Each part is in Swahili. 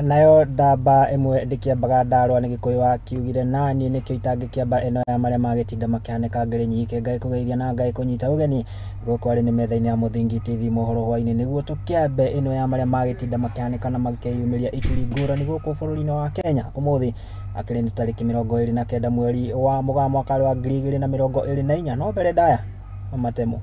nayo ndamba imwe ndikiambaga ndarwa ni gikuyu wa kiugire nani nikio itangikiamba eno ya maria magitinda makihaneka ngiri nyike ngai kugeithia na ngai kunyita ugeni goko ari ni metha-ini ya Muthingi TV Mohoro Hwaiini niguo tukiambe eno ya maria magitinda makihaneka na makiyumiria ituri ngurani guku bururi-ini wa Kenya umuthi akiri ni tariki 29 mweri wa Mugaa mwaka wa 2024 no mbere ndaya matemu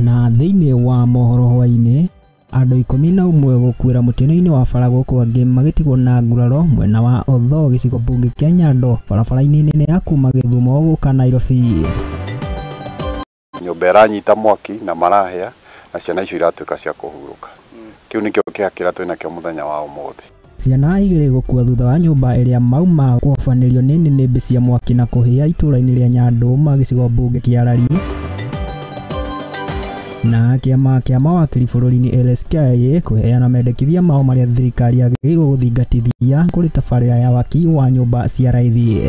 na thiini wa Mohoro Hwaiini andu 11 gukwira mutino-ini wa bara guku angi magitigwo na nguraro mwena wa Otho gicigo bunge kia Nyando barabara-ini nene ya kuma Githumo guka Nairobi. Nyumba iranyita mwaki na marahia na ciana icio iratuika cia kuhuruka. Kiu nikio kiakira twina kio muthenya wa umuthi. Ciana igiri gukua thutha wa nyumba iria mauma kufanĩrio nĩ nĩmbi cia mwaki na kuhia itũra-ini ria Nyando magicigo bunge kia Rari. Na kiama kia mawakiri bururi-ini LSK kuheana mendekithia mao maria thirikari yagĩrĩirwo gũthingatithia kũrĩ tabarĩra ya waki wa nyumba cia raithi.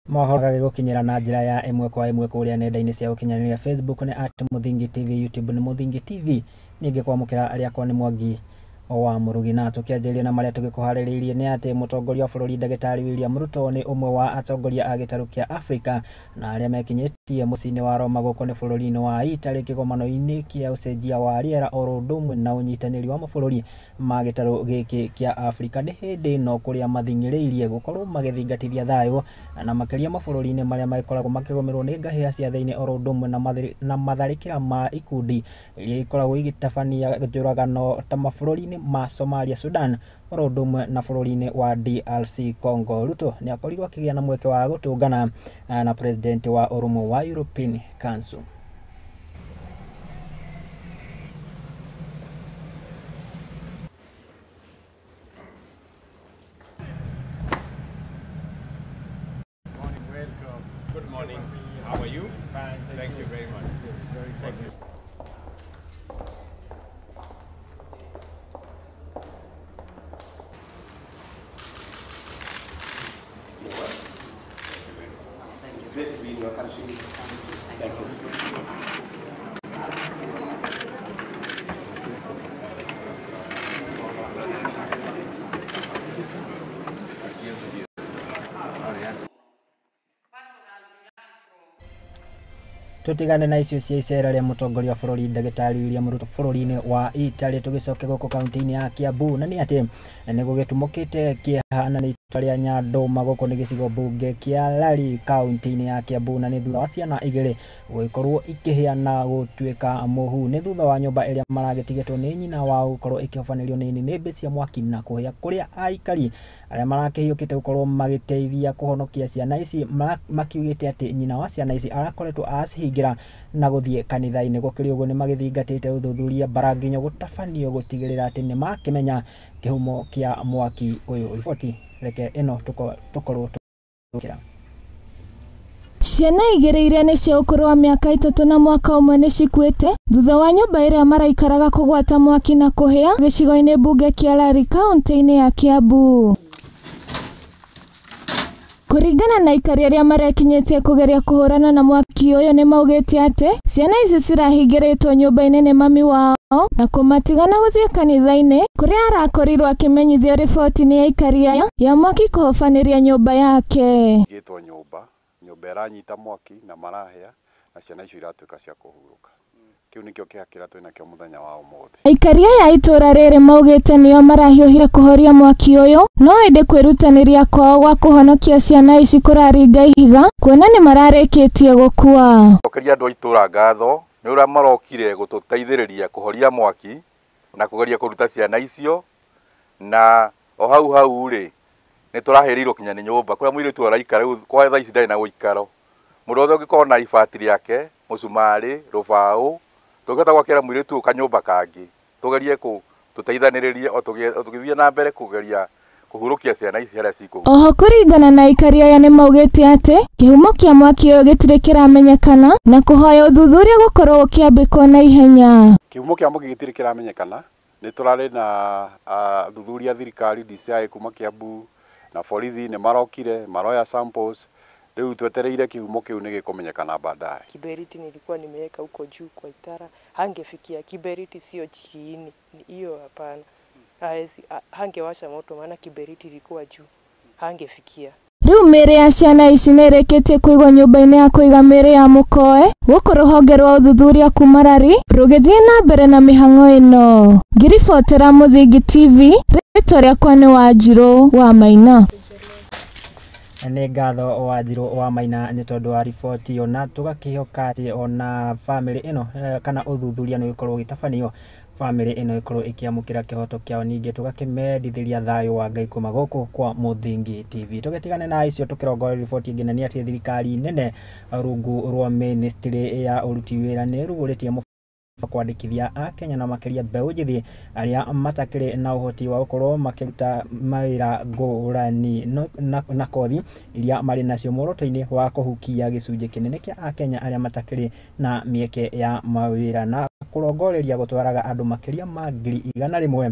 Mohoro gĩgũkinyĩra na njĩra ya ĩmwe kwa ĩmwe kũrĩa nenda-inĩ cia ũkinyanĩria Facebook ni @Muthingi TV, YouTube ni Muthingi TV, ningĩ kwamũkĩra arĩa kwa ni Mwangi wa Murugi. Na tukianjĩrĩria na maria tũgĩkuharĩrĩirie ni atĩ mũtongoria wa bũrũri Ndagĩtarĩ William Ruto ni ũmwe wa atongoria a gĩtarũ kia Afrika na arĩa mekinyĩtie mũciĩ-inĩ wa Roma gũkũ nĩ bũrũri-inĩ wa Italy kĩgomano-inĩ kia ũcenjia wa rĩera oro ũndũ ũmwe na ũnyitanĩri wa mabũrũri ma gĩtarũ gĩkĩ kia Afrika nĩ hĩndĩ no kũrĩa mathingĩrĩirie gũkorwo magĩthingatithia thayũ na makĩria mabũrũri-inĩ marĩa magĩkoragwo makĩgũmĩrwo nĩ ngahĩha cia thĩinĩ oro ũndũ ũmwe na matharĩkĩra ma ikundi iria ikoragwo igĩtabania njũragano ta mabũrũri-inĩ ma Somalia, Sudan oro ũndũ ũmwe na bũrũri-inĩ wa DRC Congo. Ruto nĩ akorirwo akĩgĩa na mweke wa gũtũngana na president wa Urumwe wa European Council. Good morning. How are you? Fine. Thank you very much. Thank you. Great to be in your country. Thank you. Tutigane na icio cia icera ria mutongoria wa bũrũri Ndagĩtarĩ William Ruto bũrũri-inĩ wa Italy tugicoke gũkũ kaunti-inĩ ya Kiambu na nĩ atĩ nĩ gũgĩtumũkĩte kĩeha na nĩ itũra rĩa Nyando gũkũ nĩ gĩcigo bunge kia Rari kaunti-inĩ ya Kiambu na nĩ thutha wa ciana igĩrĩ gũgĩkorwo ikĩhĩa na gũtuĩka mũhu nĩ thutha wa nyũmba ĩrĩa maragĩtigĩtwo nĩ nyina wao gũkorwo ikĩhobanĩrio nĩ nĩmbi cia mwaki na kũhĩa kũrĩa aikari arĩa marakĩhiũkĩte gũkorwo magĩteithia kũhonokia ciana ici makiugĩte atĩ nyina wa ciana ici arakoretwo acihingira na gũthiĩ kanitha-inĩ. Gũkĩrĩ ũguo nĩ magĩthingatĩte ũthuthuria bara nginya gũtabanio gũtigĩrĩra atĩ nĩ makĩmenya kĩhumo kĩa mwaki ũyũ. Riboti reke ĩno tũkorwo tũkĩra. Ciana igĩrĩ iria nĩ cia ũkũrũ wa mĩaka 3 na mwaka ũmwe nĩ cikuĩte thutha wa nyũmba ĩrĩa maraikaraga kũgwata mwaki na kũhĩa gĩcigo-inĩ bunge kia Rari kaunti-inĩ ya Kiambu. Kũringana na aikari arĩa marekinyĩtie kũgeria kũhũrana na mwaki ũyũ nĩ maugĩte atĩ ciana ici cirahingĩrĩtwo nyũmba-inĩ nĩ mami wao na kũmatigana gũthiĩ kanitha-inĩ kũrĩa arakorirwo akĩmenyithio riboti-inĩ ya aikari aya ya mwaki kũhobanĩria nyũmba yake. Gĩtwo nyũmba iranyita mwaki na marahĩa na ciana icio iratuĩka cia kũhurũka. Kiu nikio kiakira twina kio muthenya wa umuthi. Aikari aya itũra rĩrĩ maugĩte nĩo marahiũhire kũhoria mwaki ũyũ no ĩndĩ kwĩrutanĩria kwao gwa kũhonokia ciana ici kũraringa ihiga kuona nĩ mararĩkĩtie gũkua. Okeria andũ a itũra ngatho nĩ ũrĩa marokire gũtũteithĩrĩria kũhoria mwaki na kũgeria kũruta ciana icio na o hau rĩ nĩ tũrahĩrĩirwo kinya nĩ nyũmba kũrĩa mũirĩtu araikara rĩu kwa thaa ici ndarĩ na gũikaro. Mũndũ wothe ũngĩkorwo na ibati rĩake mũcumarĩ rũbaũ tũngĩhota gwakĩra mũirĩtu kanyũmba kangĩ tugerie tũteithanĩrĩrie o tũgĩthiĩ na mbere kũgeria kũhurukia ciana ici harĩa cikũ. Oho kũringana na aikari aya nĩ maugĩte atĩ kĩhumo kĩa mwaki ũyũ gĩtirĩ kĩramenyekana na kũhoya ũthuthuria gũkorwo ũkĩambĩkwo na ihenya. Kĩhumo kĩa mwaki gĩtirĩ kĩramenyekana Nĩ tũrarĩ na thuthuria thirikari DCI kuma Kiambu na borithi nĩ marokire maroya samples. Leo twetereire kihumo kiu nĩ gĩkũmenyekana baadaye. Kiberiti nilikuwa nimeweka huko juu kwa itara, hangefikia. Kiberiti sio chini, hiyo hapana. Hangewasha moto maana kiberiti ilikuwa juu, hangefikia. Riu mĩĩrĩ ya ciana ici nĩ ĩrĩkĩtie kũigwo nyũmba-inĩ ya kũiga mĩĩrĩ ya mũkoe gũkũ rũhonge rwa ũthuthuria kuma rari rũgĩthiĩ na mbere na mĩhang'o ĩno. Ngiribotera Mũthingi TV, rĩtwa rĩakwa nĩ Wanjirũ wa Maina. Nĩ ngatho Wanjirũ wa Maina nĩ tondũ wa riboti ona tũgakĩhoka atĩ ona family ĩno kana ũthuthuria nĩ ũkorwo ũgĩtabanio, family ĩno ĩkorwo ĩkĩamũkĩra kĩhoto kĩao, ningĩ tũgakĩmendithĩria thayũ wa Ngai kuma gũkũ kwa Mũthingi TV. Tũgĩtigane na icio tũkĩrongoria riboti ĩngĩ, na nĩ atĩ thirikari nene rungu rwa ministry ya ũruti wĩra nĩ rugũrĩtie kwandĩkithia Akenya na makĩria mbeũ njĩthĩ arĩa matakĩrĩ na ũhoti wa gũkorwo makĩruta mawĩra ngũrani na kothi iria marĩ nacio muoroto-inĩ wa kũhukia gĩcunjĩ kĩnene kĩa Akenya arĩa matakĩrĩ na mĩeke ya mawĩra na kũrongoreria gũtwaraga andũ makĩria ma 100,000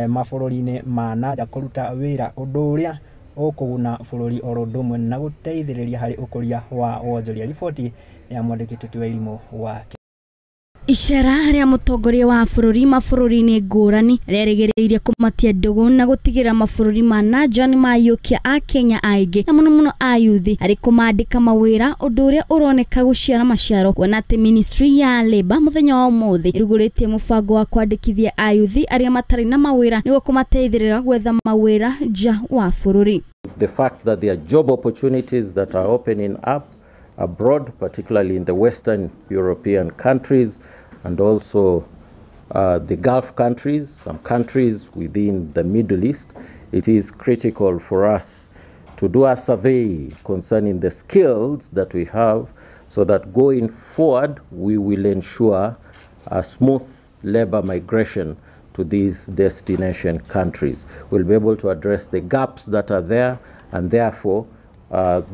mabũrũri-inĩ ma nanja kũruta wĩra, ũndũ ũrĩa ũkũguna bũrũri oro ũndũ ũmwe na gũteithĩrĩria harĩ ũkũria wa wonjoria. Riboti ya mwandĩki Tuti wa Irimũ wake. Icera rĩa mũtongoria wa bũrũri mabũrũri-inĩ ngũrani rĩerĩgĩrĩire kũmatia ndũgũ na gũtigĩra mabũrũri ma nanja nĩ mayũkia Akenya aingĩ na mũno a yuthi harĩ kũmandĩka mawĩra, ũndũ ũrĩa ũroneka gũciara maciaro, kuona atĩ ministry ya Labour mũthenya wa ũmũthĩ ĩrugũrĩtie mũbango wa kwandĩkithia ayuthi arĩa matarĩ na mawĩra nĩguo kũmateithĩrĩra gwetha mawĩra nja wa bũrũri. The fact that there are job opportunities that are opening up abroad, particularly in the Western European countries and also the Gulf countries, some countries within the Middle East, it is critical for us to do a survey concerning the skills that we have so that going forward we will ensure a smooth labor migration to these destination countries. We'll be able to address the gaps that are there, and therefore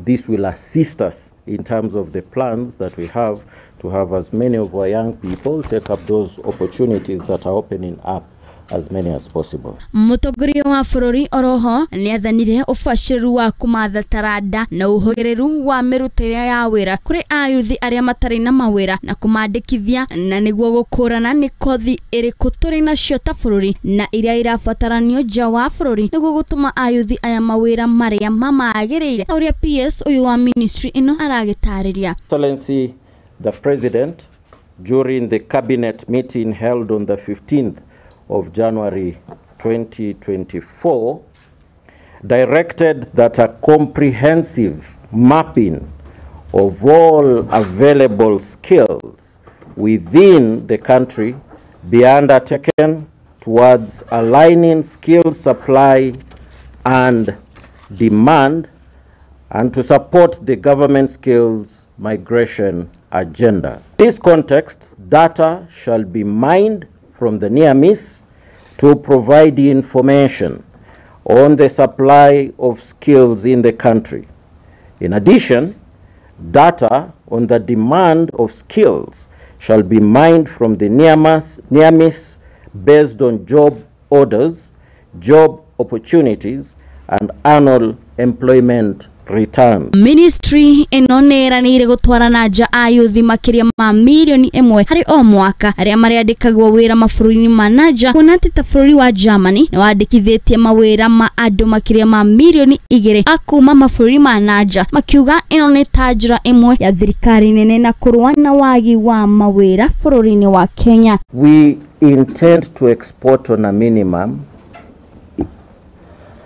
this will assist us in terms of the plans that we have to have as many of our young people take up those opportunities that are opening up as many as possible. Mũtongoria wa bũrũri oroho nĩ athanire ũbacĩrĩru wa kũmatha taranda na ũhũgĩrĩru wa mĩrutĩre ya wĩra kũrĩ ayuthi arĩa matarĩ na mawĩra na kũmandĩkithia, na nĩguo gũkũrana nĩ kothi ĩrĩkũ tũrĩ nacio ta bũrũri na iria irabataranio nja wa bũrũri nĩguo gũtũma ayuthi aya mawĩra marĩa mamagĩrĩire, ta ũrĩa PS ũyũ wa ministry ĩno aragĩtarĩria. Excellency the President, during the cabinet meeting held on the 15th of January 2024, directed that a comprehensive mapping of all available skills within the country be undertaken towards aligning skill supply and demand and to support the government skills migration agenda. In this context, data shall be mined from the near-miss to provide information on the supply of skills in the country. In addition, data on the demand of skills shall be mined from the near-miss based on job orders, job opportunities, and annual employment return. Ministry ĩno nĩ ĩranĩire gũtwarana nja ayuthi makĩria ma 1,000,000 harĩ o mwaka arĩa marĩandĩkagwo wĩra mabũrũri-inĩ ma nanja, kuona atĩ ta bũrũri wa Germany nĩ wandĩkithĩtie mawĩra ma andũ makĩria ma 2,000,000 a kuma mabũrũri ma nanja, makiuga ĩno nĩ ta njĩra ĩmwe ya thirikari nene na kũrũa na wagi wa mawĩra bũrũri-inĩ wa Kenya. We intend to export on a minimum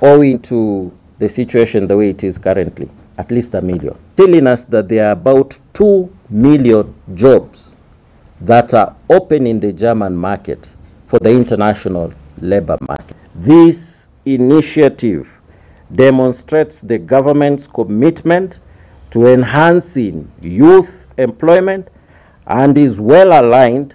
owing to the situation the way it is currently, at least 1 million. Telling us that there are about 2 million jobs that are open in the German market for the international labor market. This initiative demonstrates the government's commitment to enhancing youth employment and is well aligned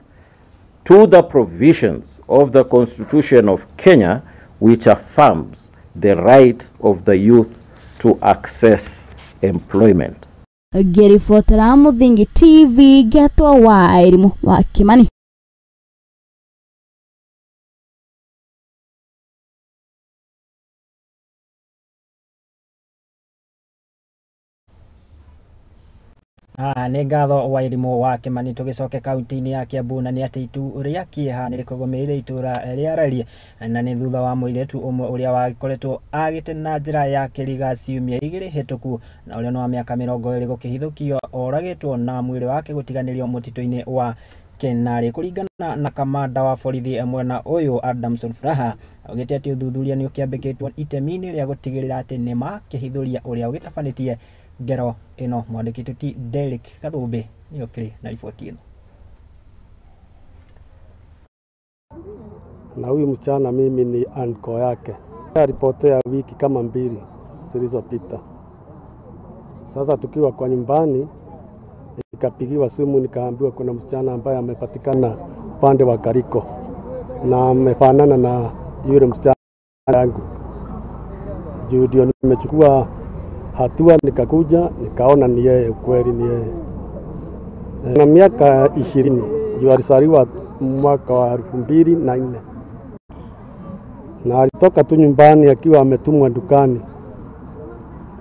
to the provisions of the Constitution of Kenya, which affirms the right of the youth to access employment. Ngiribotera Mũthingi TV, Getwa wa Irimũ wa Kimani. Nĩ ngatho Wairimu wa Kimani. Tũgĩcoke kaunti-inĩ ya Kiambu na nĩ atĩ itu rĩa kĩeha nĩ rĩkũgũmĩire itũra rĩa Rari na nĩ thutha wa mũirĩtu ũmwe ũrĩa wagĩkoretwo agĩte na njĩra ya kĩriga ciumia 2 hĩtũku na ũrĩa no wa mĩaka 20 gũkĩhithũkio oragĩtwo na mwĩrĩ wake gũtiganĩrio mũtitũ-inĩ wa Kenare. Kũringana na kamanda wa borithi mwena ũyũ Adamson Furaha augĩte atĩ ũthuthuria nĩ ũkĩambĩkĩtwo itemi-inĩ rĩa gũtigĩrĩra atĩ nĩ makĩhithũria ũrĩa ũgĩtabanĩtie ngero ĩno. Mwandĩki tuti Derek Gathũmbĩ nĩ okĩrĩ na riboti ĩno. Na huyu msichana mimi ni anko yake. Alipotea wiki kama 2 zilizopita. Sasa tukiwa kwa nyumbani nikapigiwa simu nikaambiwa kuna msichana ambaye amepatikana upande wa Kariko na amefanana na yule msichana yangu. Ndio nimechukua hatua, nikakuja nikaona ni yeye, kweli ni yeye. Na miaka 20, ndio alizaliwa mwaka wa 2004. Na alitoka tu nyumbani akiwa ametumwa dukani,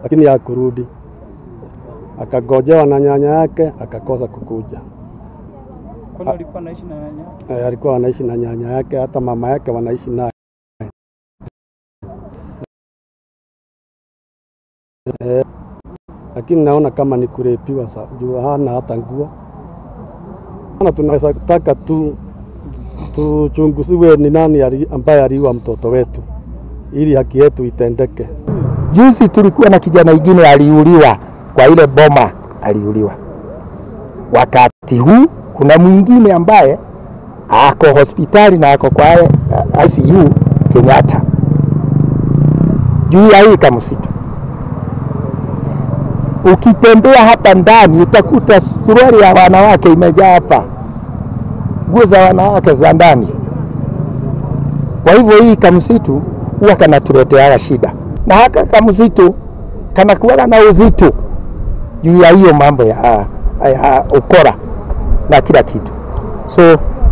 lakini hakurudi. Akagojewa na nyanya yake, akakosa kukuja. Kwani alikuwa anaishi na nyanya yake? Alikuwa anaishi na nyanya yake, hata mama yake wanaishi naye. Lakini naona kama ni kurepiwa juu hana hata nguo. Tunaweza kutaka tuchunguziwe ni nani ambaye aliua mtoto wetu ili haki yetu itendeke. Juzi tulikuwa na kijana mwingine aliuliwa kwa ile boma, aliuliwa. Wakati huu kuna mwingine ambaye ako hospitali na ako kwa ICU Kenyatta. Juu ya hii kamsitu. Ukitembea hapa ndani utakuta suruali ya wanawake imejaa hapa. Nguo za wanawake za ndani. Kwa hivyo hii kamsitu huwa kanatuletea shida. Na haka kamsitu kanakuwa na uzito juu ya hiyo mambo ya ukora na kila kitu. So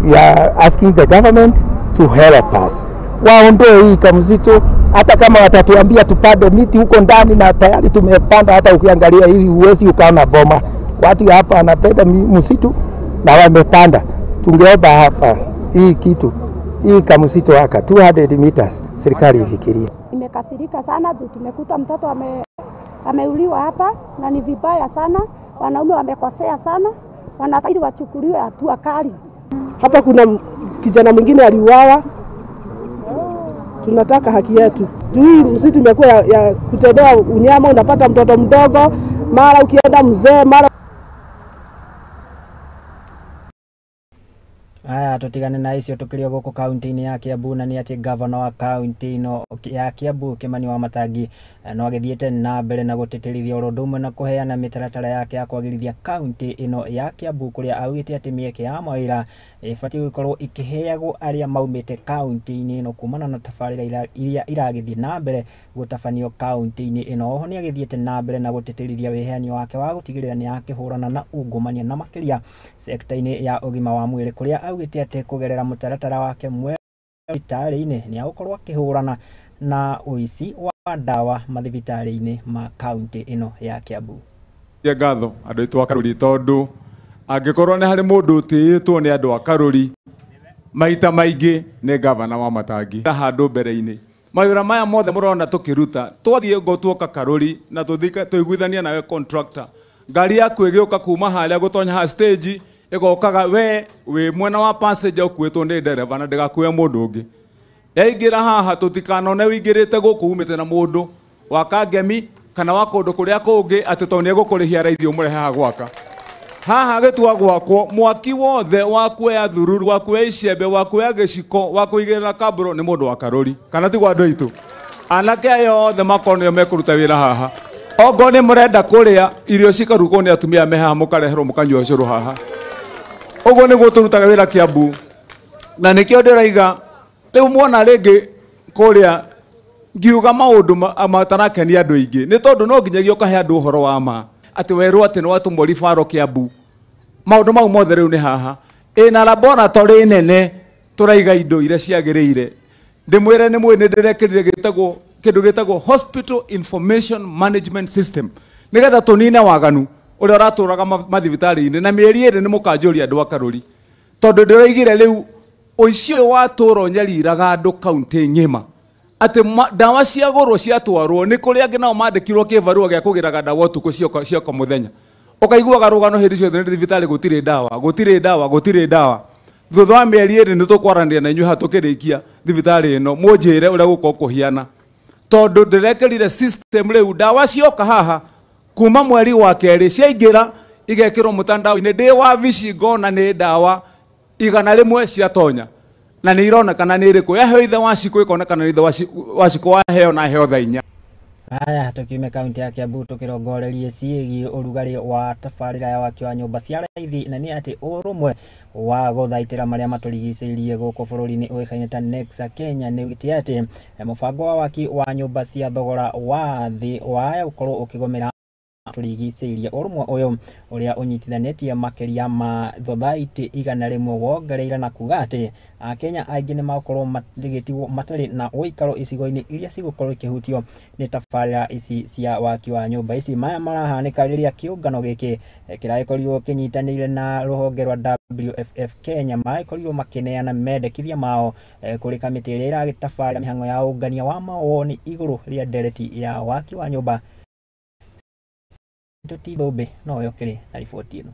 we are asking the government to help us. Waondoe hii kamsitu, hata kama watatuambia tupande miti huko ndani na tayari tumepanda, hata ukiangalia hivi uwezi ukaona boma. Watu hapa wanapenda msitu na wamepanda. Tungeomba hapa hii kitu, hii kamsitu haka 200 meters serikali ifikirie. Nimekasirika sana juu tumekuta mtoto ameuliwa hapa na ni vibaya sana. Wanaume wamekosea sana, wanastahili wachukuliwe hatua kali. Hapa kuna kijana mwingine aliuawa. Tunataka haki yetu. Hii msitu imekuwa ya kutendea unyama, unapata mtoto mdogo, mara ukienda mzee, mara tutigane na icio tukirio gũkũ kaunti-inĩ ya Kiambu na nĩ atĩ gavana wa kaunti ĩno ya Kiambu Kimani wa Matangi no agĩthiĩte na mbere na gũtĩtĩrithia ũndũ ũmwe na kũheana mĩtaratara yake ya kwagĩrithia kaunti ĩno ya Kiambu, kũrĩa augĩte atĩ mĩeke ya mawĩra ĩbatiĩ gũkorwo ikĩheagwo arĩa maumĩte kaunti-inĩ ĩno kumana na tabarĩra iria iragĩthiĩ na mbere gũtabanio kaunti-inĩ ĩno. Oho nĩ agĩthiĩte na mbere na gũtĩtĩrithia wĩheani wake wa gũtigĩrĩra nĩ yakĩhũrana na ungumania na makĩria sekta-inĩ ya ũgima wa mwĩrĩ, kũrĩa augĩte atĩ kũgerera mũtaratara wake mwerũ thibitarĩ-inĩ nĩ agũkorwo akĩhũrana na ũici wa ndawa mathibitarĩ-inĩ ma kaunti ĩno ya Kiambu. Ngatho andũ aitũ a Karuri, tondũ angĩkorwo nĩ harĩ mũndũ ũtĩĩtwo nĩ andũ a Karuri maita maingĩ nĩ gavana wa Matangi. Handũ mbere-inĩ mawĩra maya mothe mũrona tũkĩruta, twathiĩ ngo tuoka Karuri na tũiguithania nawe contractor, ngari yaku ĩgĩũka kuma harĩa gũtonya ha stage ĩgokaga we mwena wa passenger ũkuĩtwo nĩ ndereba na ndĩgakuue mũndũ ũngĩ. Yaingĩra haha tũtikanone wĩingĩrĩte gũkũ umĩte na mũndũ wa Kangemi kana wa kũndũ kũrĩa kũngĩ atĩ to nĩ egũkũrĩhia raithi ũmũrehe haha gwaka. Haha gĩtua gwakwo mwaki wothe wa kuoya thururu, wa kuoya icembe, wa kuoya gĩciko, wa kũigĩrĩra kaburo nĩ mũndũ wa Karuri, kana tiguo andũ aitũ. Anake aya othe makorwo nĩo mekũruta wĩra haha. Ongo nĩ mũrenda kũrĩa irio cikarugwo nĩ atumia me haha, mũkareherwo mũkanyua ũcũrũ haha. Ũguo nĩguo tũrutaga wĩra Kiambu, na nĩkĩo ndĩraiga rĩu muona rĩngĩ kũrĩa ngiuga maũndũ matarakenia andũ aingĩ, nĩ tondũ no nginyagia ũkahe andũ ũhoro wa ma atĩ werwo atĩ nĩ watũmwo ribaro Kiambu. Maũndũ mau mothe rĩu nĩ haha, ĩna laboratory nene tũraiga indo iria ciagĩrĩire. Ndĩmwĩre nĩ mwĩ nĩ ndĩrekĩrire kĩndũ gĩtagwo Hospital Information Management System, nĩgetha tũnine waganu. uria uraturaga mathibitari-ini na mieri iri ni mukanjuria andu akaruri tondu ndiraigire riu uicio watura nyariraga andu kaunti ngima ati dawa cia goro ciatwarwo ni kuri angi nao mandikirwo kibarua gia kugiraga dawa tuko cioka muthenya ukaiguaga rugano hindi ciothe ni thibitari gutire dawa thutha wa mieri iri ni tukwaranira na inyuĩ hatukirikia thibitari ino munjire uria guko kuhiana tondu ndirekerire system riu dawa cioka haha kuma mweri wa keri ciaingira igekirwo mutandao-ini ndi wa vici ngona ni dawa 100 ciatonya na ni ironekana ni iriku yaheo ithe waciku ikonekana ni ithe waciku waheo na heo thaa 4. Aya tukiume kaunti ya Kiambu tukirongorerie ciĩgiĩ ũrugarĩ wa tabarĩra ya waki wa nyũmba cia raithi na nĩ atĩ ũrũmwe wa gũthaitĩra marĩa matũrigicĩirie gũkũ bũrũri-inĩ ũĩkaine ta Nexa Kenya nĩugĩte atĩ mũbango wa waki wa nyũmba cia thogora wa thĩ waya gũkorwo ũkĩgomera tũrigicĩirie. Ũrũmwe ũyũ ũrĩa ũnyitithanĩtie makĩria ma thothaitĩ 100 wongereire na kuga atĩ Akenya aingĩ nĩ magũkorwo matarĩ na ũikaro icigo-inĩ iria cigũkorwo ikĩhutio nĩ tabarĩra ici cia waki wa nyũmba ici. Maya marahanĩka rĩrĩa kĩũngano gĩkĩ kĩragĩkorirwo kĩnyitanĩire na rũhonge rwa WFF Kenya maragĩkorirwo makĩneana mendekithia mao kũrĩ kamĩtĩ ĩrĩa ĩragĩtabarĩra mĩhang'o ya ũngania wa mawoni igũrũ rĩa ndereti ya waki wa nyũmba. Tutithũmbĩ no yokĩrĩ na riboti ĩno.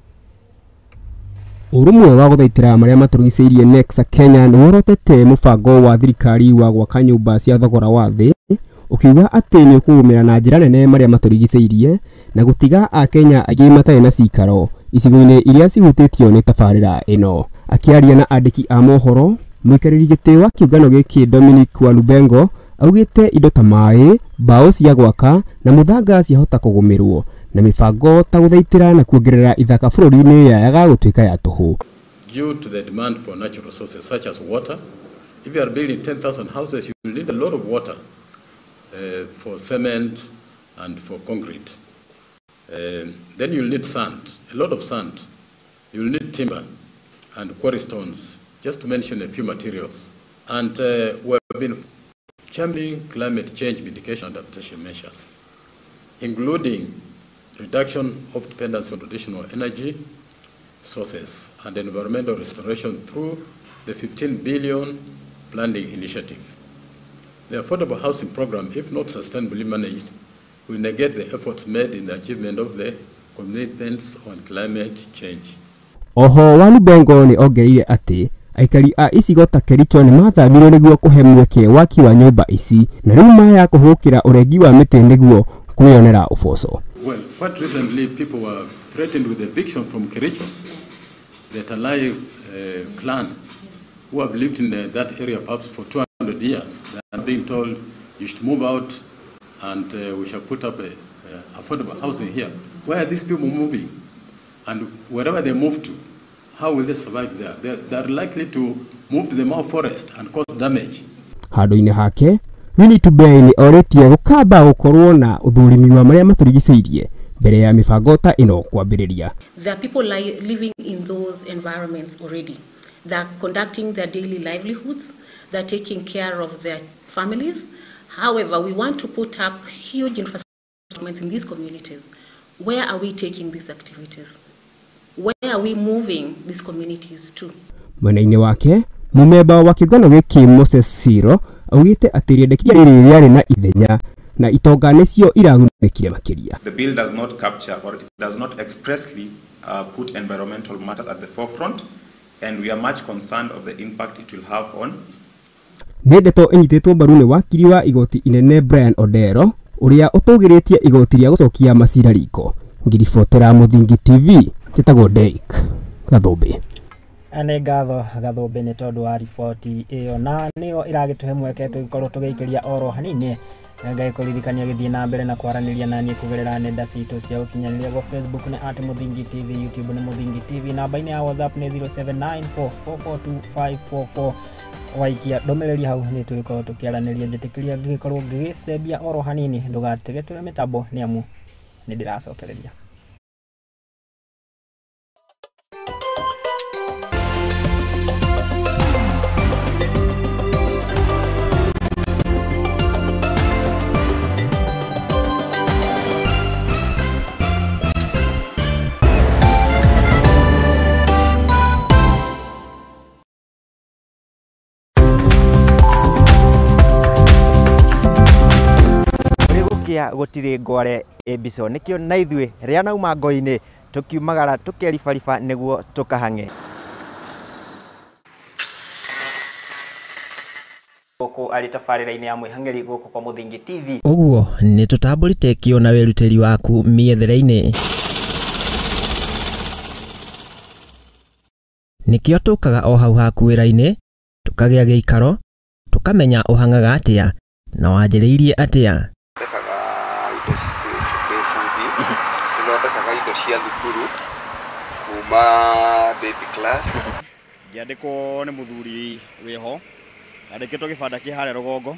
Urumwe wa gũthaitĩra marĩa matũrigicĩirie Nexa Kenya nĩ worotete mũbango wa thirikari wa gwaka nyũmba cia thogora wa thĩ ukiuga atĩ nĩ ũkũgũmĩra na njĩra nene marĩa matũrigicĩirie na gũtiga Akenya aingĩ matarĩ na cikaro icigo-inĩ iria cihutĩtio nĩ tabarĩra ĩno. Akĩaria na andĩki a mohoro, mũikarĩri gĩtĩ wa kĩũngano gĩkĩ Dominic Walubengo augĩte indo ta maĩ, mbaũ cia gwaka na mũthanga ciahota kũgũmĩrwo na mifango ta gũthaitĩra na kuongerera ithaka bũrũri-inĩ yaga gũtuĩka ya tũhũ. Due to the demand for natural resources such as water, if you are building 10,000 houses, you will need a lot of water for cement and for concrete. Then you'll need sand, a lot of sand. You'll need timber and quarry stones, just to mention a few materials. And we have been championing climate change mitigation and adaptation measures, including reduction of dependency on traditional energy sources and environmental restoration through the 15 billion planting initiative. The affordable housing program, if not sustainably managed, will negate the efforts made in the achievement of the commitments on climate change. Oho Walubengo nĩ ongereire atĩ aikari a icigo ta Kericho nĩ mathamire nĩguo kũhe mweke waki wa nyũmba ici na rĩu maya kũhũkĩra ũrengi wa mĩtĩ nĩguo kwĩyonera ũboco. Well, quite recently people were threatened with eviction from Kericho. The Talai clan who have lived in that area perhaps for 200 years. They are being told you should move out and we shall put up affordable housing here. Where are these people moving? And wherever they move to, how will they survive there? They are likely to move to the Mau forest and cause damage. Handũ-inĩ hake Winnie Tubei nĩ oretie gũkamba gũkorwo na ũthũrimi wa marĩa matũrigicĩirie mbere ya mĩbango ta ĩno kwambĩrĩria. There are people living in those environments already. They are conducting their daily livelihoods. They are taking care of their families. However, we want to put up huge infrastructure in these communities. Where are we taking these activities? Where are we moving these communities to? Mwena-inĩ wake, mũmemba wa kĩũngano gĩkĩ Moses Siro augĩte atĩ rĩendekithia rĩrĩ rĩarĩ na ithenya na itonga nĩcio iragunĩkire makĩria. The bill does not capture or it does not expressly put environmental matters at the forefront, and we are much concerned of the impact it will have on. Nĩ ndeto ĩnyitĩtwo mbaru nĩ wakiri wa igoti inene Brian Odero ũrĩa ũtũgĩrĩtie igoti rĩa gũcokia macira riko. Ngiribotera Mũthingi TV njĩtagwo Derek Gathũmbĩ. Nĩ ngatho Gathũmbĩ nĩ tondũ wa riboti ĩyo na nĩyo ĩragĩtũhe mweke tũgĩkorwo tũgĩikĩria oro hanini ngagĩkũririkania gĩthiĩ na mbere na kwaranĩria na niĩ kũgerera nenda citũ cia ũkinyanĩria gwa Facebook nĩ @Mũthingi TV, YouTube nĩ Mũthingi TV, namba-inĩ ya WhatsApp nĩ 0794442544. Waikia ndũmĩrĩri hau nĩ tũgĩkorwo tũkĩaranĩria njĩtĩkĩria ngĩgĩkorwo ngĩgĩcembia oro hanini ndũgatege tũrĩ mĩtambo nĩ amu nĩ ndĩracokereria. kia gutire ngware ebiso nikio na ithue ria nauma ngoini tukiumagara tukeribariba niguo tukahange goko ari tabarira-ini ya mwihangeri goko kwa Muthingi TV. Uguo ni tutambũrĩte kĩo na werutĩri waku miethere-inĩ. Nikĩo tũkaga o hau haku wĩra-inĩ tukagĩa gĩikaro tukamenya ũhangaga atĩa na wanjĩrĩirie atĩa. Ndekaga indo bundi ndekaga indo cia thukuru kuma baby class. Ngĩandĩkwo nĩ mũthuri wĩho andĩkĩtwo kĩbanda kĩ harĩa rũgongo.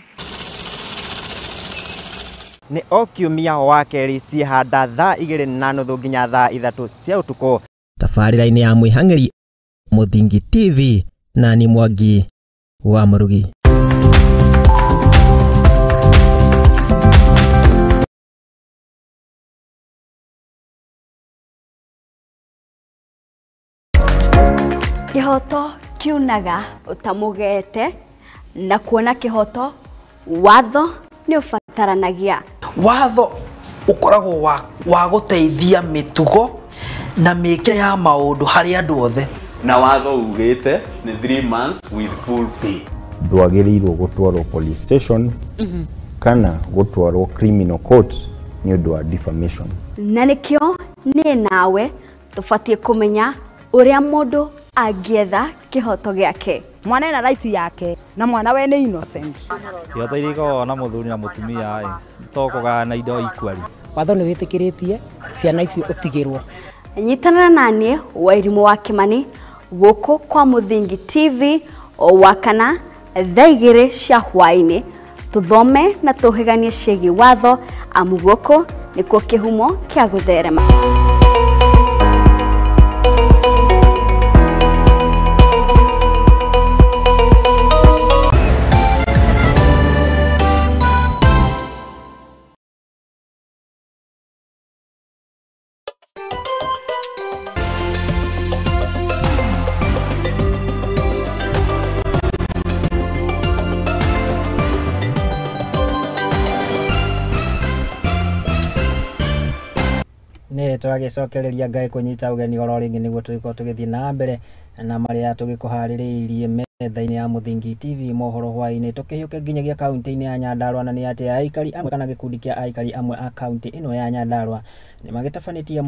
Nĩ o kiumia wa kerĩ cihanda thaa 2:30 nginya thaa 3 cia ũtukũ. Tabarĩra-inĩ ya mwĩhang'eri Muthingi TV na ni Mwangi wa Murugi. Kihoto kiunaga utamugete na kuona kihoto watho ni ufataranagia. Watho ukoragwo wa guteithia mitugo na mieke ya maundu hari andu othe. Na watho ugite ni 3 months with full pay. Ndwagĩrĩirwo gũtwarwo police station kana gũtwarwo criminal court ni ũndũ wa defamation. Na nikio ni nawe tufatie kumenya uria mundu agietha kihoto giake. Mwana ena right yake na mwana we ni innocent. Kihoto iriko na muthuri na mutumia ai tokogana na indo ikwari. Watho ni witikiritie ciana icio utigirwo. Nyitana nani Wairimu wa Kimani goko kwa Muthingi TV o wakana thaa 2 cia hwaini tuthome na tuhiganie ciĩgiĩ watho amu goko nikuo kihumo kia gutherema. Nĩ tũragicokereria Ngai kũnyita ũgeni oro rĩngĩ nĩguo tũgĩkorwo tũgĩthiĩ na mbere na marĩa tũgĩkũharĩrĩirie metha-inĩ ya Muthingi TV Mohoro Hwaiini tũkĩhiũke nginyagia kaunti-inĩ ya Nyandarua na nĩ atĩ aikari amwe kana gĩkundi kĩa aikari amwe a kaunti ĩno ya Nyandarua nĩ magĩtabanĩtie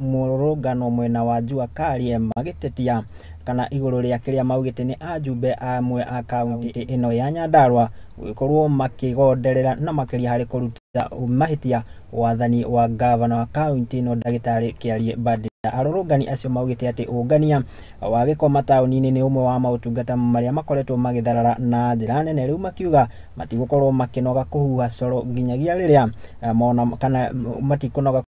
mũrũrũngano mwena wa Jua Kari magĩtetia kana igũrũ rĩa kĩrĩa maugĩte nĩ ajumbe amwe a kaunti ĩno ya Nyandarua gũkorwo makĩgonderera na makĩria harĩ kũruta mahĩtia wathani wa gavana wa kaunti ĩno Ndagĩtarĩ Kĩarie Mbadi. Arũrũngani acio maugĩte atĩ ũngania wa gĩko mataũni-inĩ nĩ ũmwe wa maũtungata marĩa makoretwo magĩtharara na njĩra nene, rĩu makiuga matigũkorwo makĩnoga kũhuha coro nginyagia rĩrĩa mona kana matikũnoga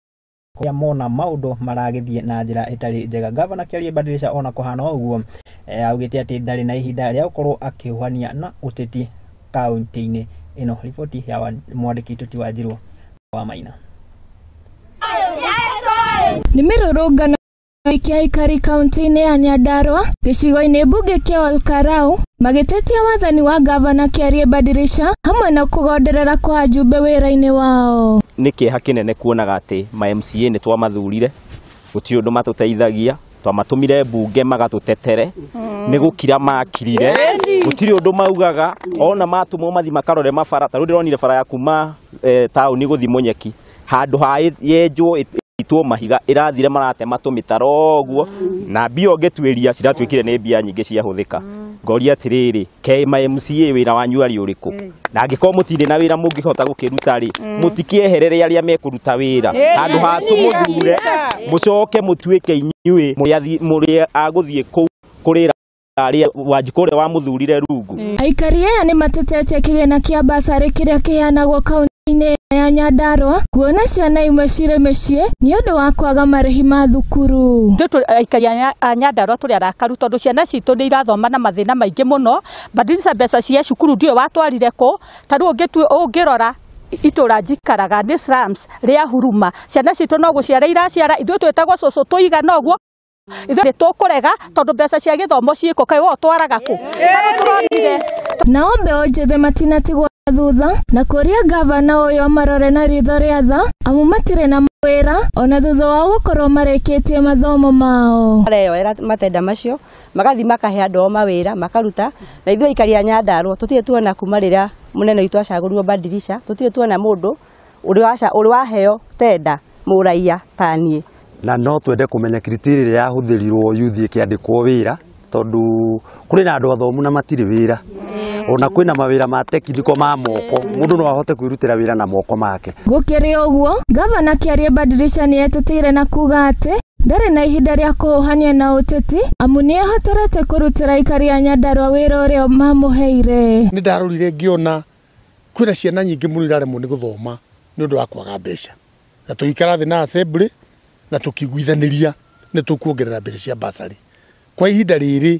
kũrĩa mona maũndũ maragĩthiĩ na njĩra ĩtarĩ njega. Gavana Kĩarie Mbadi ona kũhana ũguo augĩte atĩ ndarĩ na ihinda rĩa gũkorwo akĩhuhania na ũteti kaunti-inĩ ĩno. Riboti ya mwandĩki Tuti wa Njirũ wa Maina. Nĩ mĩrũrũngano ya aikari kaunti-inĩ ya Nyandarua gĩcigo-inĩ mbunge kĩa Olkarau magĩtetia wathani wa gavana Kĩarie Mbadi hamwe na kũgonderera kwa ajumbe wĩra-inĩ wao. Nĩ kĩeha kĩnene kuonaga atĩ ma MCA nĩ twamathurire gũtirĩ ũndũ matũteithagia, twamatũmire mbunge magatũtetere nĩ gũkira makirire gũtirĩ ũndũ maugaga, ona matumwo mathi makarore mabara. Tarĩu ndĩronire bara ya kuma taũni gũthi Mũnyeki handũ ha yenjwo itwo mahiga irathire maratema tũmĩtaro ũguo na mbia ũngĩtuĩria ciratuĩkire nĩ mbia nyingĩ ciahũthĩka. Ngoria atĩrĩrĩ, kema MCA wĩra wanyu arĩ ũrĩkũ? Na angĩkorwo mũtirĩ na wĩra mũngĩhota gũkĩruta rĩ, mũtikĩeherere arĩa mekũruta wĩra handũ ha tũmũthure mũcoke mũtuĩke inyuĩ mũrĩa agũthiĩ kũu kũrĩra arĩa Wanjikũ wa mũthurire rungu. Aikari aya nĩ matetetie kĩgĩna kĩa basarĩ kĩrĩa kĩheanagwo kaunti-inĩ ya Nyandarua kuona ciana imwe cirĩ mĩciĩ nĩ ũndũ wa kwaga marĩhi ma thukuru. Aikari a Nyandarua tũrĩ arakaru tondũ ciana citũ nĩ irathoma na mathĩna maingĩ mũno. Mbadilisha mbeca cia cukuru ndio watwarire kũ. Tarĩu ũngĩrora itũra njikaraga nĩ slums rĩa Huruma, ciana citũ no gũciara iraciara, ithuĩ twĩtagwo cũcũ tũigana ũguo ithuĩ tũkũrega tondũ mbeca cia gĩthomo ciĩko kaĩ wo twaraga kũ. Nao mbeũ njĩthĩ matinatigwo thutha na kuria gavana uyo marore na ritho ria tha amu matire na wira ona thutha wa gukorwo mareketie mathomo mao areo matenda macio magathi makahe andu mawira makaruta na ithuĩ aikari a Nyandarua tutire tuona kuma rĩrĩa munene witũ acagũrirwo Badilisha tutire tuona mũndũ ũrĩ waheo tenda mũraia taniĩ na no twende kumenya criteria ya hũthĩrirwo youth ĩkĩandĩkwo wĩra tondu kũrĩ na andũ athomu na matirĩ wĩra ona kwĩna mawĩra ma tekniko ma moko mũndũ no ahote kwĩrutĩra wĩra na moko make. Gũkĩrĩ ũguo gavana Kĩarĩa Badilisha nĩeteteire na kuga atĩ ndarĩ na ihinda rĩa kũhũhania na ũteti amu nĩehotorete kũrutĩra aikari a Nyandarua wĩra ũrĩa mamũheire. Nĩ ndarorire ngĩona kwĩna ciana nyingĩ mũno iraremwo nĩ gũthoma nĩ ũndũ wa kwaga mbeca na tũikara thĩ na assembly na tũkiguithanĩria nĩ tũkuongerera mbeca cia basari. Kwa ihinda rĩrĩ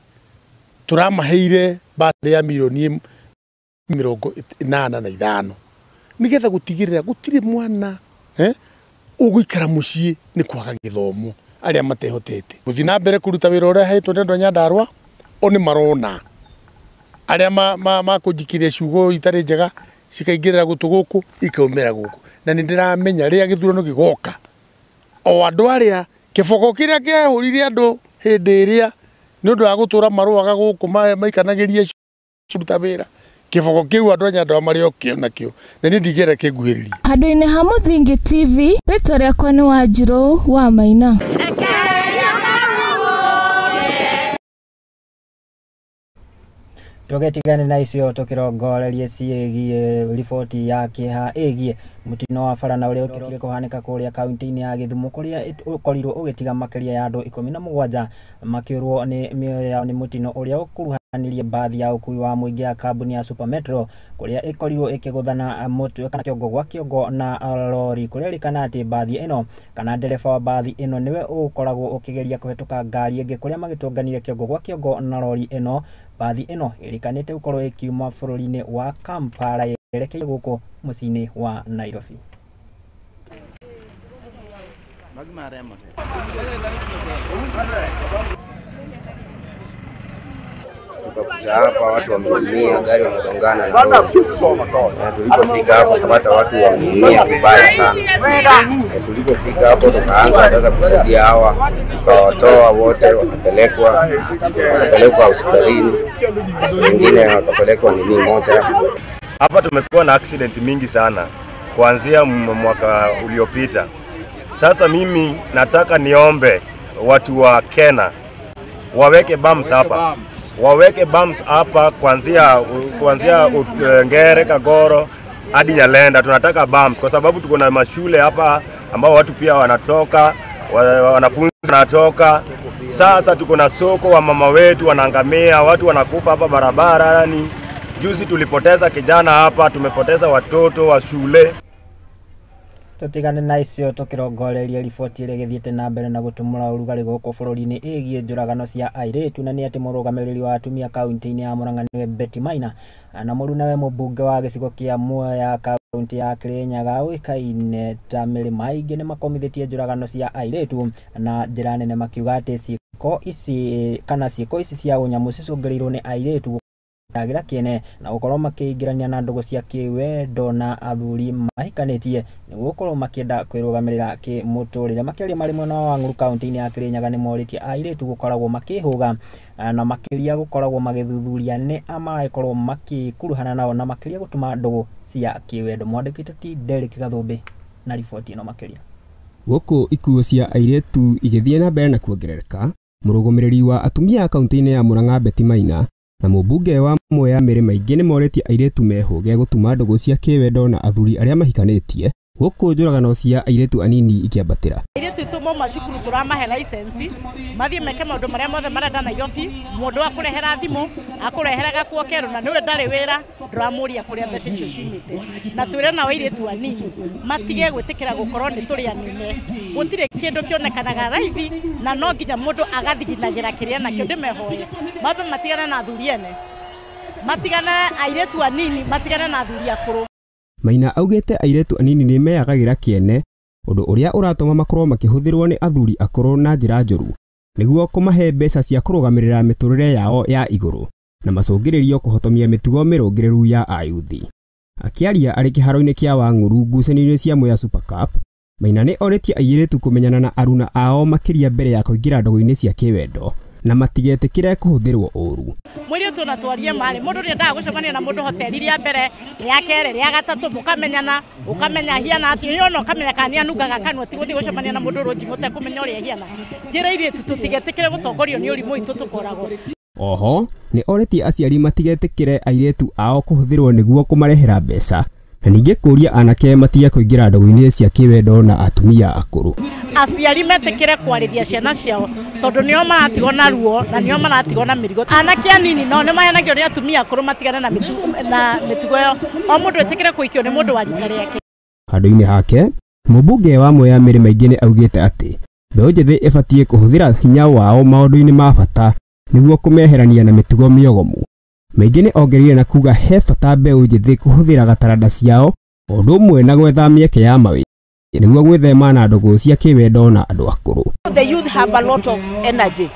turamaheire basari ya milioni 85 nigetha gutigirira gutire mwana uguikara mucii ni kwaga githomo aria matehotete guthi na mbere kuruta wira uria hetwo ndendu Nyandarua oni marona aria makunjikiria ciugo itari njega cikaingirira gutu guku ikaumira guku na nindiramenya ria githurano gigoka o andu aria kiboko kiria kiahurire andu hindi iria ni undu wa gutura maruaga guku maikanagiria ciruta wira kiboko kiu andu a Nyandarua mario kio nakio na ni ndigere kiguhiriria handu-inĩ ha Mũthingi TV rĩtwa rĩakwa nĩ Wanjirũ wa Maina. Tugetigane na icio tukirongorerie ciĩgiĩ riboti ya kĩeha ĩgiĩ mutino wa bara na ũrĩa ũkĩrĩkire kũhanĩka kũrĩa kaunti-inĩ ya Gĩthumo kũrĩa ũkorirwo ũgĩtiga makĩria ya andũ 17 makĩũrwo nĩ mĩoyo yao nĩ mutino ũrĩa ũkuruhanirie bathi ya ũkui wa mũingĩ ya kambuni ya Super Metro kũrĩa ĩkorirwo ĩkĩgũthana mũtwe kana kĩongo gwa kĩongo na lori kũrĩa rĩkana atĩ bathi ĩno kana ndereba wa bathi ĩno nĩwe ũkoragwo ũkĩgeria kũhetũka ngari ĩngĩ kũrĩa magĩtũnganire kĩongo gwa kĩongo na lori ĩno. Bathi ĩno ĩrĩkanĩte gũkorwo ĩkiuma bũrũri-inĩ wa Kampala yerekeire gũkũ mũciĩ-inĩ wa Nairobi. Tukakuta hapa watu wameumia, gari wamegongana na lori. Tulipofika hapo kupata watu wameumia vibaya sana. Tulipofika hapo tukaanza sasa kusaidia hawa, tukawatoa wote wakapelekwa hospitalini, wengine wakapelekwa nini moja. Hapa tumekuwa na accident mingi sana kuanzia mwaka uliopita. Sasa mimi nataka niombe watu wa Kenya waweke bumps hapa. Waweke bumps hapa kuanzia Ngere, Kagoro hadi Nyalenda. Tunataka bumps kwa sababu tuko na mashule hapa ambao watu pia wanatoka, wanafunzi wanatoka. Sasa tuko na soko wa mama wetu wanaangamia, watu wanakufa hapa barabarani. Juzi tulipoteza kijana hapa, tumepoteza watoto wa shule. Tutigane na icio tukirongoreria riboti ĩrĩa gĩthiĩte na mbere na gũtumũra ũrugarĩ gũkũ bũrũri-inĩ ĩgiĩ njũragano cia airĩtu na nĩ atĩ mũrũgamĩrĩri wa atumia kaunti-inĩ ya Murang'a nĩwe Betty Maina na mũrunawe mũmbunge wa gĩcigo kĩa Mwea kaunti ya Kirinyaga ũĩkaine ta Mary Maingĩ nĩ makomithĩtie njũragano cia airĩtu na njĩra nene makiuga atĩ ciĩko ici cia ũnyamũ cicũngĩrĩirwo nĩ airĩtu agira kĩene na gũkorwo makĩingĩrania na ndũgũ cia kĩwendo na athuri mahikanĩtie nĩguo gũkorwo makĩenda kwĩrũgamĩrĩra kĩmũtũrĩre. Makĩria marĩ mwena wa Ng'uru kaunti-inĩ ya Kirinyaga nĩ morĩtie airĩtu gũkoragwo makĩhũga na makĩria gũkoragwo magĩthuthuria nĩ maragĩkorwo makĩkuruhana nao na makĩria gũtũma ndũgũ cia kĩwendo. Mwandĩki ti Derek Gathũmbĩ na riboti ĩno makĩria. Gũkũ ikuũ cia airĩtu igĩthiĩ na mbere na kuongerereka, mũrũgamĩrĩri wa atumia kaunti-inĩ ya Murang'a Betty Maina na mũmbunge wa Mwea Mary Maingĩ nĩ morĩtie airĩtu mehũge gũtuma ndũgũ cia kĩwendo na athuri arĩa mahikanĩtie gũkũ njũragano cia airĩtu anini ikĩambatĩra. Airĩtu itũ mauma cukuru turamahe license mathiĩ meke maũndũ marĩa mothe marenda Nairobi. Mũndũ akũrehera thimũ akũrehera gakuo kerũ na nĩwe ndarĩ wĩra ndũramũria kũrĩa mbeca icio ciumĩte. Na twĩre nao airĩtu anini matige gwĩtĩkĩra gũkorwo nĩ tũrĩ anene. Gũtirĩ kĩndũ kĩonekanaga raithi na no nginya mũndũ agathiginagĩra kĩrĩa nakĩo. Ndĩmehoye mambe matigane na athuri ene, matigane airĩtu anini, matigane na athuri akũrũ. Maina augĩte airĩtu anini nĩ meyagagĩra kĩene, ũndũ ũrĩa ũratũma makorwo makĩhũthĩrwo nĩ athuri akũrũ na njĩra njũru nĩguo kũmahe mbeca cia kũrũgamĩrĩra mĩtũrĩre yao ya igũrũ na macũngĩrĩrio kũhotomia mĩtugo mĩrũngĩrĩru ya ayuthi. Akiaria arĩ kĩharo-inĩ kĩa Wang'uru ngucanio-inĩ cia Mwea Super Cup, Maina nĩ oretie airĩtu kũmenyana na aruna ao makĩria mbere ya kũingĩra ndogo-inĩ cia kĩwendo na matigetĩkĩre kũhũthĩrwo ũru. Mũirĩtu na twarie marĩ mũndũ nĩ endaga gũcemania na mũndũ hoteli rĩa mbere rĩa kerĩ rĩa gatatũ mũkamenyana ũkamenya hiana atĩ yona ũkamenya kana nĩanungaga kanua ti gũthiĩ gũcemania na mũndũ rũnji mũtekũmenya ũrĩa hiana. Njĩra airĩtu tũtigetĩkĩre gũtongorio nĩ ũrimũ itũ tũkoragwo. Oho nĩ oretie aciari matigetĩkĩre airĩtu ao kũhũthĩrwo nĩguo kũmarehera mbeca na ningĩ kũria anake matige kũingĩra ndogo-inĩ cia kĩwendo na atumia akũrũ. Aciari metĩkĩre kwarĩria ciana ciao tondũ nĩo maratigwo na ruo na nĩo maratigwo na mĩrigo. Anake anini no nĩ mahenagio nĩ atumia akũrũ matigane na mĩtugo ĩyo. O mũndũ etĩkĩre kũikio nĩ mũndũ wa rika rĩake. Handũ-inĩ hake mũmbunge wa Mwea Mĩrĩ Maingĩ nĩ augĩte atĩ mbeũ njĩthĩ ĩbatiĩ kũhũthĩra hinya wao maũndũ-inĩ ma bata nĩguo kũmeherania na mĩtugo mĩogomu. Maingĩ nĩ ongereire na kuga he bata mbeũ njĩthĩ kũhũthĩra gataranda ciao o ũndũ ũmwe na gwetha mĩeke ya mawĩra nĩguo gwĩthema na ndogo cia kĩwendo na andũ akũrũ. The youth have a lot of energy,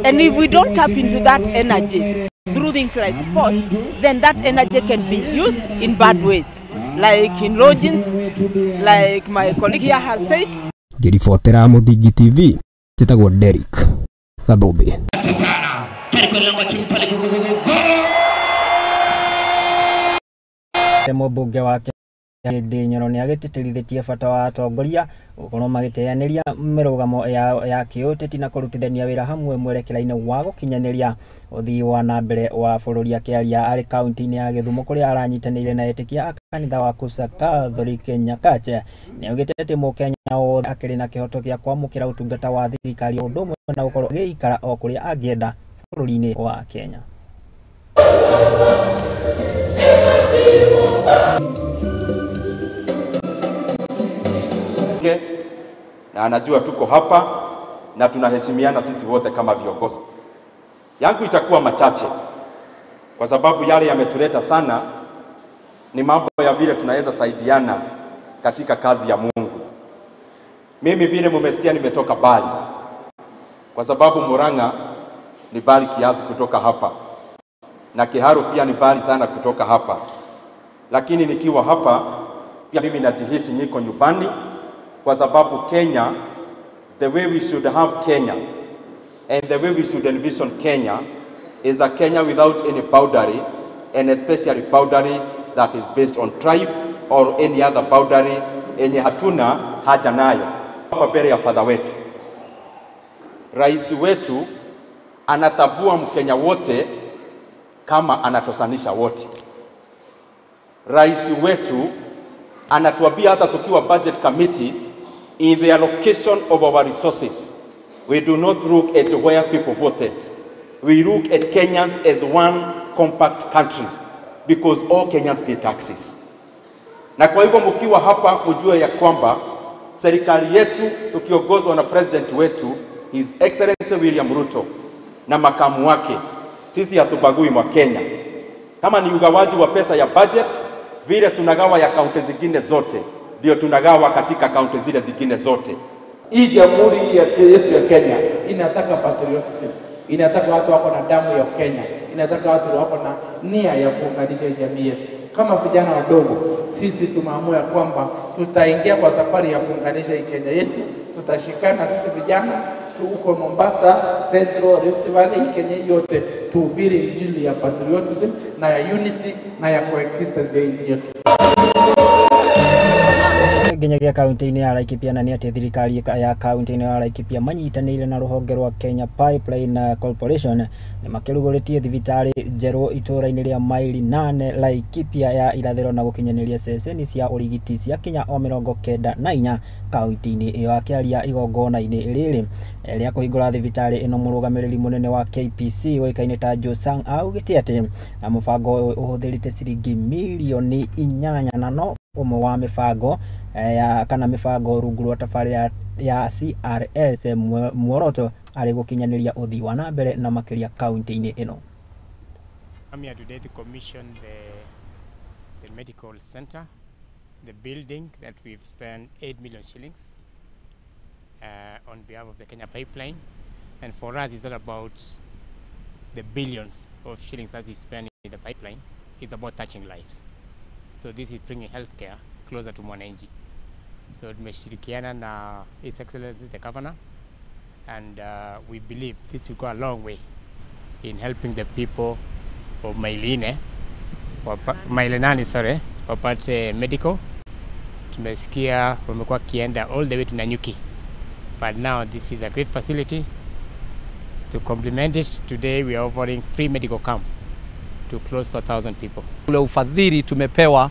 and if we don't tap into that energy through things like sports, then that energy can be used in bad ways, like in lodgings, like my colleague here has said. Ngĩribotera Mũthingi TV, njĩtagwo Derek Gathũmbĩ. Mũmbunge wake Hĩndĩ Nyoro nĩ agĩtĩtĩrithĩtie bata wa atongoria gũkorwo magĩteanĩria mĩrũgamo ya kĩũteti na kũrutithania wĩra hamwe mwerekera-inĩ wa gũkinyanĩria ũthii wa na mbere wa bũrũri. Akĩaria arĩ kaunti-inĩ ya Gĩthumo kũrĩa aranyitanĩire na etĩkia a kanitha wa Kusa Catholic Nyakache, nĩ augĩte atĩ Mũkenya wothe akĩrĩ na kĩhoto gĩa kwamũkĩra ũtungata wa thirikari o ũndũ ũmwe na gũkorwo agĩikara o kũrĩa angĩenda bũrũri-inĩ wa Kenya. Na anajua tuko hapa na tunaheshimiana sisi wote kama viongozi. Yangu itakuwa machache kwa sababu yale yametuleta sana ni mambo ya vile tunaweza saidiana katika kazi ya Mungu. Mimi vile mumesikia nimetoka Bali kwa sababu Murang'a ni Bali kiasi kutoka hapa na Kiharu pia ni Bali sana kutoka hapa, lakini nikiwa hapa pia mimi najihisi niko nyumbani kwa sababu Kenya, the way we should have Kenya and the way we should envision Kenya is a Kenya without any boundary, and especially boundary that is based on tribe or any other boundary yenye hatuna haja nayo. Hapa mbele ya father wetu, rais wetu anatabua Mkenya wote kama anatosanisha wote. Rais wetu anatuambia hata tukiwa budget committee, in the allocation of our resources, we do not look at where people voted. We look at Kenyans as one compact country because all Kenyans pay taxes. Na kwa hivyo mkiwa hapa mjue ya kwamba serikali yetu tukiongozwa na president wetu His Excellency William Ruto na makamu wake, sisi hatubagui mwa Kenya. Kama ni ugawaji wa pesa ya budget, vile tunagawa ya kaunti zingine zote, ndio tunagawa katika kaunti zile zingine zote. Hii jamhuri yetu ya Kenya inataka patriotism, inataka watu wako na damu ya Kenya, inataka watu wako na nia ya kuunganisha jamii yetu. Kama vijana wadogo, sisi tumeamua kwamba tutaingia kwa safari ya kuunganisha Kenya yetu. Tutashikana sisi vijana huko Mombasa, Central, Rift Valley, Kenya yote, tuhubiri injili ya patriotism na ya unity na ya coexistence ya nchi yetu. Nginyagia kaunti-inĩ ya Laikipia na nĩ atĩ thirikari ya kaunti-inĩ ya Laikipia manyitanĩire na rũhonge rwa Kenya Pipeline Corporation nĩ makĩrugũrĩtie thibitarĩ njerũ itũũra-inĩ rĩa maili 8 Laikipia ya irathĩro na gũkinyanĩria ceceni cia ũrigiti cia Kenya o 94 kaunti-inĩ ĩyo. Akĩaria igongona-inĩ rĩrĩ rĩa kũhingũra thibitarĩ ĩno, mũrũgamĩrĩri mũnene wa KPC ũĩkaine ta Josang augĩte atĩ mũbango ũyũ ũhũthĩrĩte ciringi mirioni 8 na no ũmwe wa mĩbango kana mĩbango rungu rwa tabarĩra ya CRS muoroto arĩ gũkinyanĩria ũthii wa na mbere na makĩria kaunti-inĩ ĩno. I'm here today to commission the medical center, the building that we've spent 8 million shillings on behalf of the Kenya Pipeline, and for us it's not about the billions of shillings that we spend in the pipeline. it's about touching lives. So this is bringing healthcare closer to mwananchi. So tumeshirikiana na His Excellency the Governor, and we believe this will go a long way in helping the people of Mailenani wapate medical. Tumesikia wamekuwa kienda all the way to Nanyuki, but now this is a great facility. To complement it, today we are offering free medical camp to close to 1,000 people. Ule ufadhili tumepewa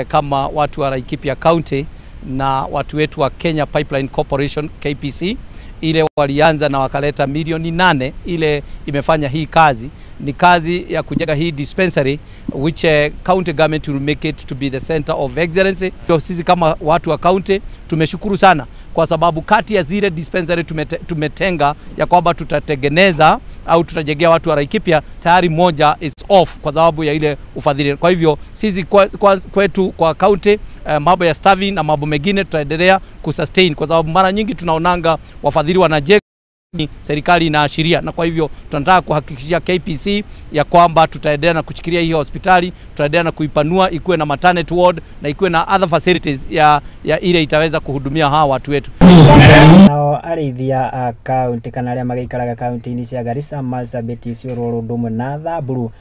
kama watu wa Laikipia County na watu wetu wa Kenya Pipeline Corporation KPC, ile walianza na wakaleta milioni 8, ile imefanya hii kazi. Ni kazi ya kujenga hii dispensary which county government will make it to be the center of excellence. Sisi kama watu wa county tumeshukuru sana kwa sababu kati ya zile dispensary tumetenga ya kwamba tutatengeneza au tutajengea watu wa Laikipia, tayari moja is off kwa sababu ya ile ufadhili. Kwa hivyo sisi kwetu kwa county mambo ya staffing na mambo mengine tutaendelea kusustain kwa sababu mara nyingi tunaonanga wafadhili wanajenga serikali inaashiria, na kwa hivyo tunataka kuhakikishia KPC ya kwamba tutaendelea na kuchikilia hii hospitali, tutaendelea na kuipanua ikuwe na maternity ward na ikuwe na other facilities ya ile itaweza kuhudumia hawa watu wetu. Nao arithia county kana aria magikaraga county-ini cia Garissa, Marsabit, Isiolo, Urumwe na Samburu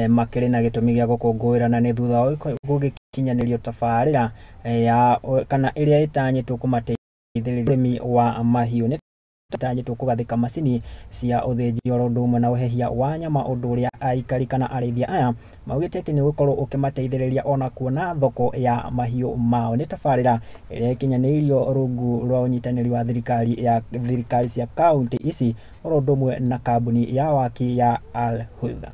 makiri na gitumi gia gukungwirana ni thutha wa gugikinyanirio tabarira ya kana iria itanyitwo kumateithĩrĩria urimi wa mahiũ. Ni tanyitwo kugathika macini cia uthinji ũndũmwe na ũhehia wa nyama, ũndũ ũrĩa aikari kana arĩithia aya maugĩte atĩ nĩ gũkorwo ũkĩmateithĩrĩria ona kuona thoko ya mahiũ mao. Nĩ tabarĩra ĩrĩa ĩkinyanĩirio rungu rwa ũnyitanĩri wa thirikari cia kaunti ici ũndũmwe na kambuni ya waki ya Al-Hudha.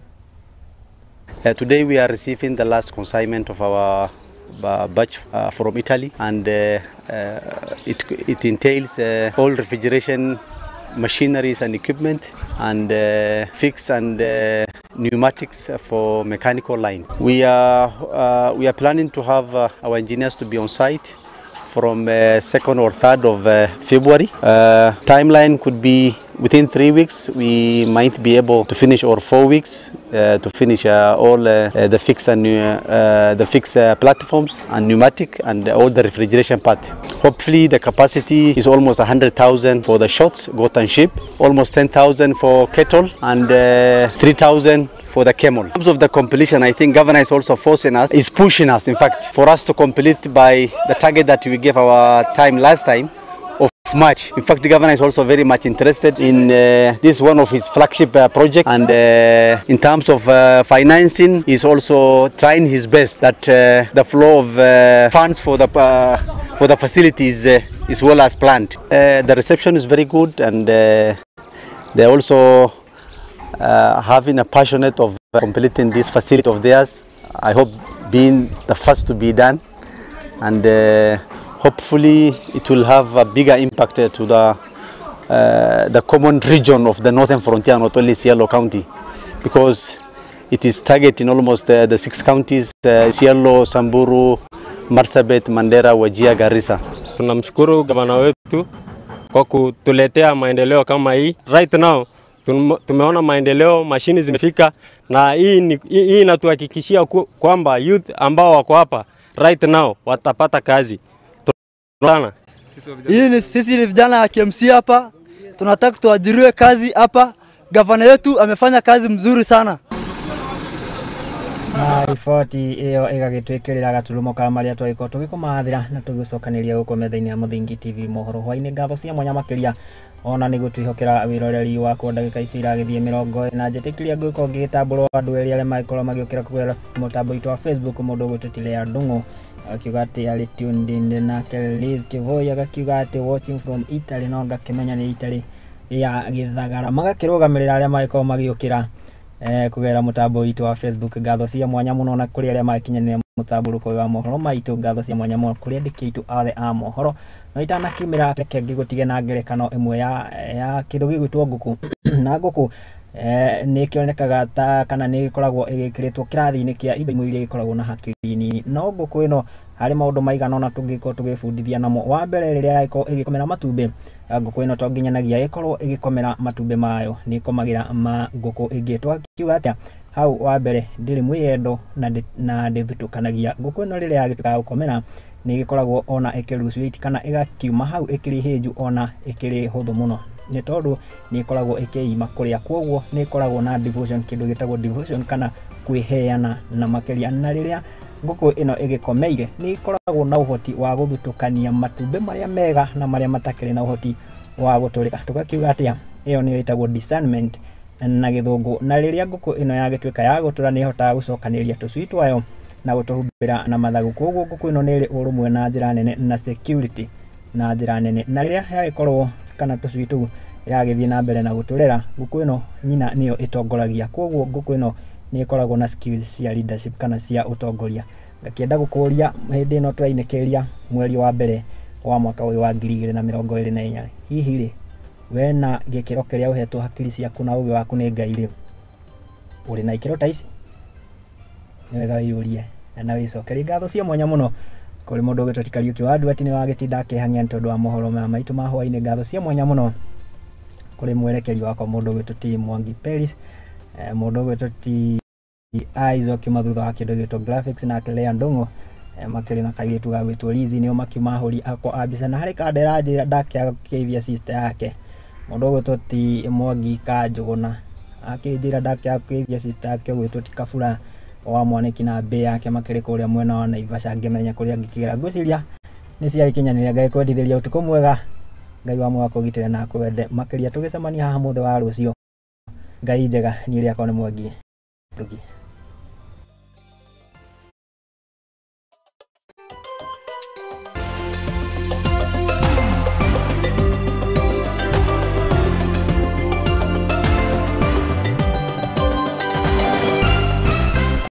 Today we are receiving the last consignment of our batch from Italy, and it entails all refrigeration machineries and equipment, and fix and pneumatics for mechanical line. We are planning to have our engineers to be on site from 2nd or 3rd of February. Timeline could be within 3 weeks. We might be able to finish, or 4 weeks to finish all the fix and the fix platforms and pneumatic and all the refrigeration part. Hopefully the capacity is almost 100,000 for the shots, goat and sheep, almost 10,000 for cattle, and 3,000 for the camel. In terms of the completion, I think governor is also forcing us, is pushing us, in fact, for us to complete by the target that we gave our time last time of March. In fact, the governor is also very much interested in this one of his flagship project, and in terms of financing, he's also trying his best that the flow of funds for the facilities is well as planned. The reception is very good, and they also having a passionate of completing this facility of theirs. I hope being the first to be done, and hopefully it will have a bigger impact to the common region of the northern frontier, not only Isiolo County, because it is targeting almost the 6 counties, Isiolo, Samburu, Marsabit, Mandera, Wajir, Garissa. Tunamshukuru gavana wetu kwa kutuletea maendeleo kama hii. Right now tumeona maendeleo, mashini zimefika, na hii inatuhakikishia kwamba youth ambao wako hapa right now watapata kazi. Sisi ni vijana ya KMC hapa, tunataka tuajiriwe kazi hapa. Gavana yetu amefanya kazi mzuri sana. Riboti iyo igagitwikirira gaturumo ka maria twiko tugikumathira na tugicokanĩria guko metha-inĩ ya Muthingi TV Mohoro Hwaiini. Ngatho cia mwanya makiria ona nĩ gũtwĩhokera wĩroreri wakwa ndagĩka ici iragĩthiĩ 40 na njĩtĩkĩria ngwĩka ngĩgĩtambũrwo andũ erĩ arĩa magĩkorwo magĩũkĩra kũgerera mũtambo witũ wa Facebook. Mũndũ ũgwĩtwo ya Ndung'u akiuga atĩ arĩ tuned in, nake Liz Kivoi agakiuga atĩ watching from Italy, no ngakĩmenya nĩ Italy ya Gĩthagara. Magakĩrũgamĩrĩra arĩa magĩkorwo magĩũkĩra kugera mutambo witũ wa Facebook. Ngatho cia mwanya muno na kuri aria makinyanira mutambo ruko wa mohoro maitũ. Ngatho cia mwanya muno kuri andĩki aitũ othe a mohoro, no itanakimira reke ngĩgũtige na ngerekano ĩmwe ya kĩndũ gĩgwĩtwo ngũkũ na ngũkũ nĩ kĩonekaga ta kana nĩ gĩkoragwo ĩgĩkĩrĩtwo kĩrathi-inĩ kĩa indo imwe iria ikoragwo na hakiri nini. No ngũkũ ĩno harĩ maũndũ maigana ona tũngĩkorwo tũgĩbundithia namo. Wa mbere, rĩrĩa ĩkorwo ĩgĩkomera matumbĩ, ngũkũ ĩno to nginyanagia ĩkorwo ĩgĩkomera matumbĩ mayo, nĩ ĩkomagĩra ngũkũ ĩngĩ. Twakiuga atĩa hau wa mbere ndiri mwiyendo na ndithutũkanagia ngũkũ ĩno rĩrĩa yagĩtuĩka gũkomera nĩ ĩkoragwo ona ĩkĩlose weight kana ĩgakiuma hau ĩkĩrĩ hĩnju ona ĩkĩrĩ hũthũ mũno nĩ tondũ nĩ ĩkoragwo ĩkĩima kũrĩa kwoguo nĩ ĩkoragwo na devotion kĩndũ gĩtagwo devotion kana kwĩheana na makĩria na rĩrĩa ngũkũ ĩno ĩgĩkomeire nĩ ĩkoragwo na ũhoti wa gũthutũkania matumbĩ marĩa mega na marĩa matakĩrĩ na ũhoti wa gũtũrĩka tũgakiuga atĩa ĩyo nĩyo ĩtagwo discernment na gĩthũngũ na rĩrĩa ngũkũ ĩno yagĩtuĩka ya gũtũra nĩ ĩhotaga gũcokanĩria tũcui twayo na gũtũhumbĩra na mathagu kwoguo ngũkũ ĩno nĩ ĩrĩ ũrũmwe na njĩra nene na security na njĩra nene na rĩrĩa yagĩkorwo kana tũcui tũu yagĩthiĩ na mbere na gũtũrera ngũkũ ĩno nyina nĩyo ĩtongoragia kwoguo ngũkũ ĩno nĩ ĩkoragwo na skills cia leadership kana cia ũtongoria ngakĩenda gũkũria hĩndĩ ĩno twainĩkĩria mweri wa mbere wa mwaka ũyũ wa 2024 hihi rĩ we na gĩkĩro kĩrĩa ũhetwo hakiri ciaku na ũgĩ waku nĩ Ngai rĩ ũrĩ na ikĩro ta ici nĩ wega wĩyũrie na wĩcokerie ngatho cia mwanya mũno kũrĩ mũndũ ũgĩtwo Kariuki wa Nduati nĩ wagĩtinda akĩhang'ia nĩ tondũ wa mohoro maya maitũ ma hwainĩ ngatho cia mwanya mũno kũrĩ mwerekeri wakwa mũndũ ũgĩtwo T Mwangi Peris mũndũ ũgĩtwo T Isaac mathutha wa kĩndũ gĩtwo graphics na Lea Ndung'u makĩrĩ na kairĩtu ga gwĩtwo Lizi nĩo makĩmahũri akwa ambica na harĩ kandera njĩra ndakĩaga gũkĩithia sister yake mũndũ ũgĩtwo T Mwangi Kanjũgũna akĩnjĩra ndakĩaga gũkĩithia sister yake ũgĩtwo Ti Kabura wa Mwanĩki na mbĩ yake makĩrĩ kũrĩa mwena wa Naivasha ngĩmenya kũrĩa ngĩkĩgera ngwĩciria nĩ ciarĩkinyanĩria Ngai kwendithĩria ũtukũ mwega Ngai wa mwaka ũgitĩre na kwende makĩria tũgĩcemania haha mũthĩ wa rũciũ Ngai njega niĩ rĩakwa nĩ Mwangi Rugi